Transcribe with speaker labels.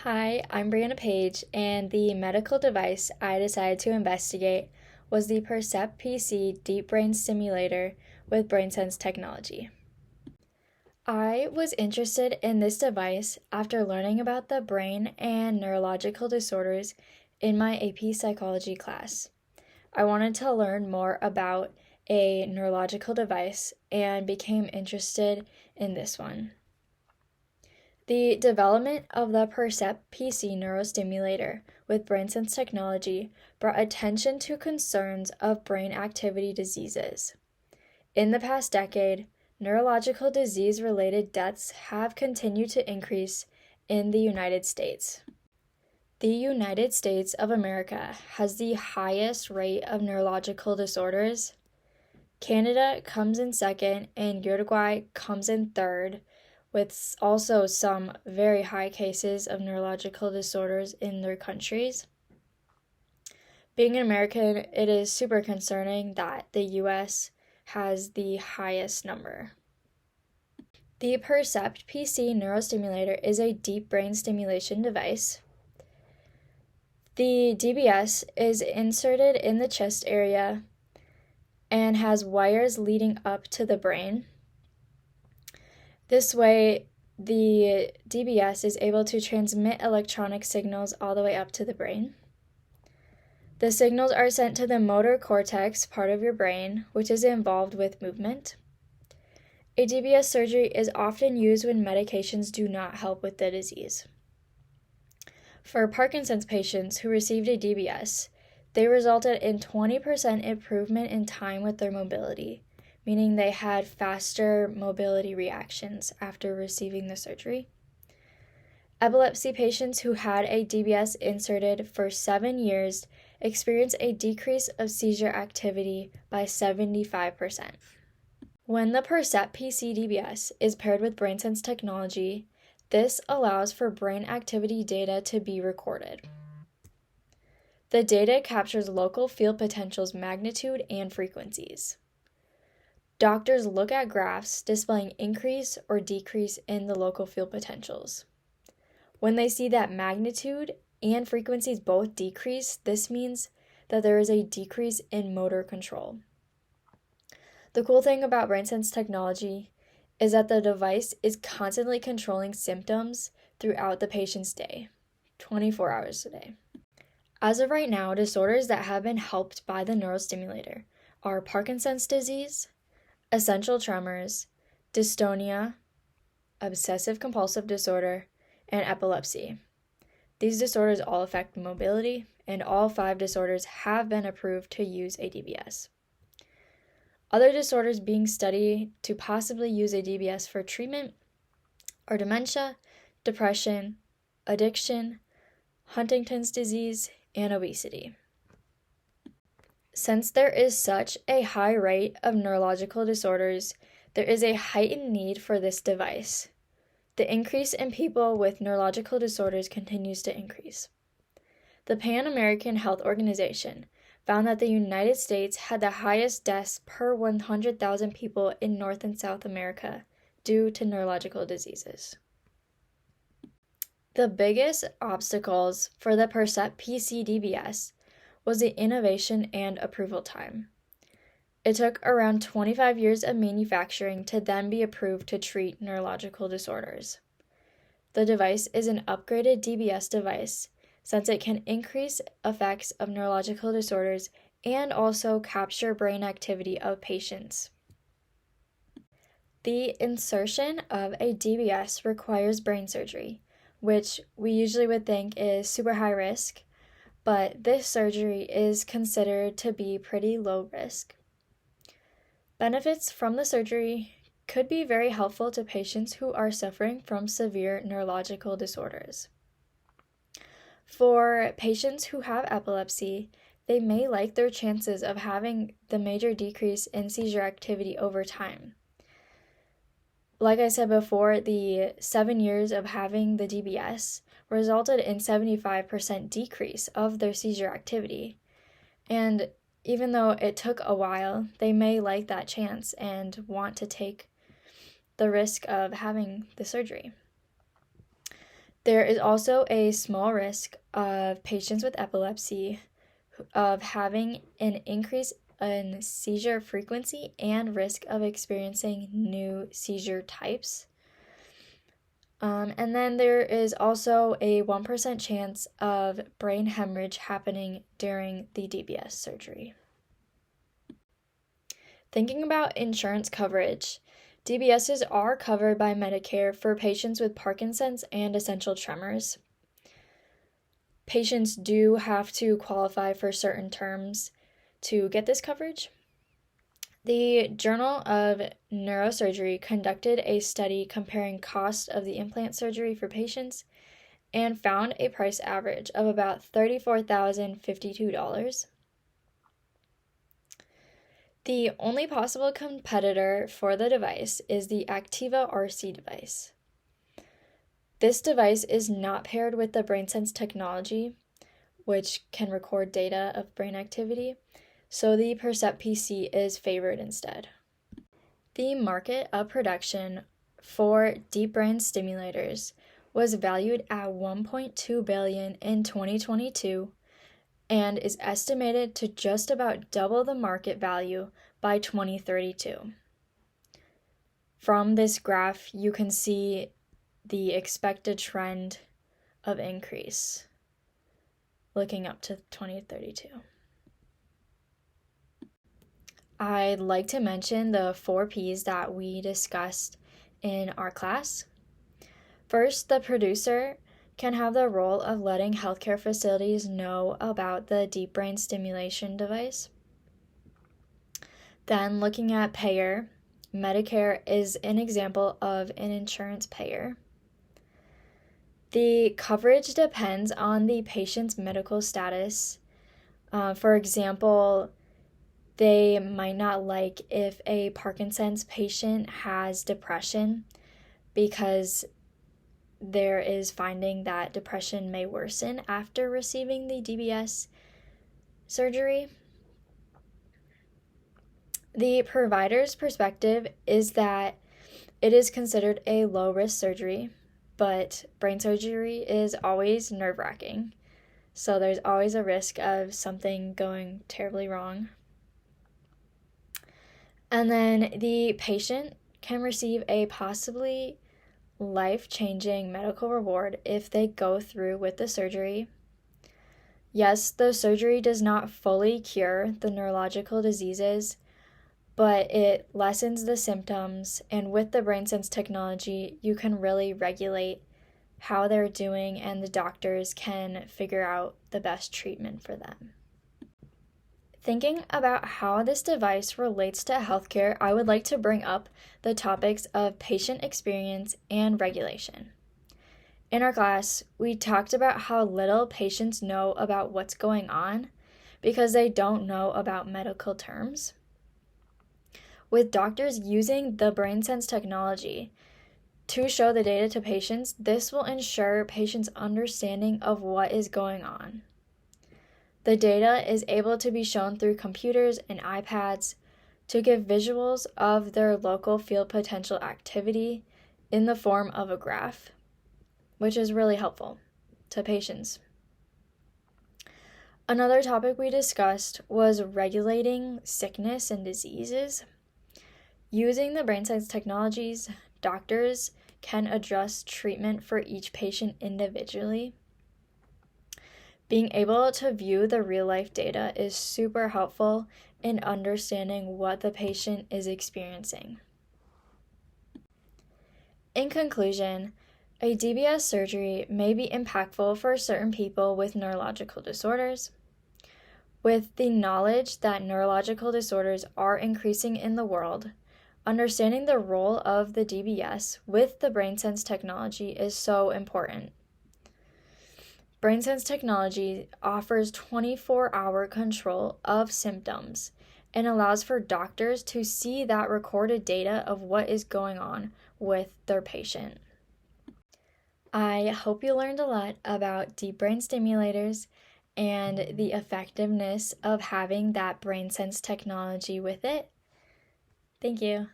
Speaker 1: Hi, I'm Brianna Page, and the medical device I decided to investigate was the Percept PC Deep Brain Stimulator with BrainSense technology. I was interested in this device after learning about the brain and neurological disorders in my AP psychology class. I wanted to learn more about a neurological device and became interested in this one. The development of the Percept PC neurostimulator with BrainSense technology brought attention to concerns of brain activity diseases. In the past decade, neurological disease-related deaths have continued to increase in the United States. The United States of America has the highest rate of neurological disorders. Canada comes in second, and Uruguay comes in third, with also some very high cases of neurological disorders in their countries. Being an American, it is super concerning that the US has the highest number. The Percept PC neurostimulator is a deep brain stimulation device. The DBS is inserted in the chest area and has wires leading up to the brain. This way, the DBS is able to transmit electronic signals all the way up to the brain. The signals are sent to the motor cortex part of your brain, which is involved with movement. A DBS surgery is often used when medications do not help with the disease. For Parkinson's patients who received a DBS, they resulted in 20% improvement in time with their mobility, meaning they had faster mobility reactions after receiving the surgery. Epilepsy patients who had a DBS inserted for 7 years experienced a decrease of seizure activity by 75%. When the Percept PC DBS is paired with BrainSense technology, this allows for brain activity data to be recorded. The data captures local field potential's magnitude and frequencies. Doctors look at graphs displaying increase or decrease in the local field potentials. When they see that magnitude and frequencies both decrease, this means that there is a decrease in motor control. The cool thing about BrainSense technology is that the device is constantly controlling symptoms throughout the patient's day, 24 hours a day. As of right now, disorders that have been helped by the neurostimulator are Parkinson's disease, essential tremors, dystonia, obsessive-compulsive disorder, and epilepsy. These disorders all affect mobility, and all 5 disorders have been approved to use a DBS. Other disorders being studied to possibly use a DBS for treatment are dementia, depression, addiction, Huntington's disease, and obesity. Since there is such a high rate of neurological disorders, there is a heightened need for this device. The increase in people with neurological disorders continues to increase. The Pan American Health Organization found that the United States had the highest deaths per 100,000 people in North and South America due to neurological diseases. The biggest obstacles for the Percept PC DBS was the innovation and approval time. It took around 25 years of manufacturing to then be approved to treat neurological disorders. The device is an upgraded DBS device since it can increase effects of neurological disorders and also capture brain activity of patients. The insertion of a DBS requires brain surgery, which we usually would think is super high risk, but this surgery is considered to be pretty low risk. Benefits from the surgery could be very helpful to patients who are suffering from severe neurological disorders. For patients who have epilepsy, they may like their chances of having the major decrease in seizure activity over time. Like I said before, the 7 years of having the DBS resulted in 75% decrease of their seizure activity. And even though it took a while, they may like that chance and want to take the risk of having the surgery. There is also a small risk of patients with epilepsy of having an increase in seizure frequency and risk of experiencing new seizure types. And then there is also a 1% chance of brain hemorrhage happening during the DBS surgery. Thinking about insurance coverage, DBSs are covered by Medicare for patients with Parkinson's and essential tremors. Patients do have to qualify for certain terms to get this coverage. The Journal of Neurosurgery conducted a study comparing cost of the implant surgery for patients and found a price average of about $34,052. The only possible competitor for the device is the Activa RC device. This device is not paired with the BrainSense technology, which can record data of brain activity, so the Percept PC is favored instead. The market of production for deep brain stimulators was valued at $1.2 billion in 2022 and is estimated to just about double the market value by 2032. From this graph, you can see the expected trend of increase looking up to 2032. I'd like to mention the 4 Ps that we discussed in our class. First, the producer can have the role of letting healthcare facilities know about the deep brain stimulation device. Then, looking at payer, Medicare is an example of an insurance payer. The coverage depends on the patient's medical status. For example, they might not like if a Parkinson's patient has depression because there is finding that depression may worsen after receiving the DBS surgery. The provider's perspective is that it is considered a low-risk surgery, but brain surgery is always nerve-wracking, so there's always a risk of something going terribly wrong. And then the patient can receive a possibly life-changing medical reward if they go through with the surgery. Yes, the surgery does not fully cure the neurological diseases, but it lessens the symptoms, and with the BrainSense technology, you can really regulate how they're doing, and the doctors can figure out the best treatment for them. Thinking about how this device relates to healthcare, I would like to bring up the topics of patient experience and regulation. In our class, we talked about how little patients know about what's going on because they don't know about medical terms. With doctors using the BrainSense technology to show the data to patients, this will ensure patients' understanding of what is going on. The data is able to be shown through computers and iPads to give visuals of their local field potential activity in the form of a graph, which is really helpful to patients. Another topic we discussed was regulating sickness and diseases. Using the BrainSense technologies, doctors can adjust treatment for each patient individually. Being able to view the real-life data is super helpful in understanding what the patient is experiencing. In conclusion, a DBS surgery may be impactful for certain people with neurological disorders. With the knowledge that neurological disorders are increasing in the world, understanding the role of the DBS with the BrainSense technology is so important. BrainSense technology offers 24-hour control of symptoms and allows for doctors to see that recorded data of what is going on with their patient. I hope you learned a lot about deep brain stimulators and the effectiveness of having that BrainSense technology with it. Thank you.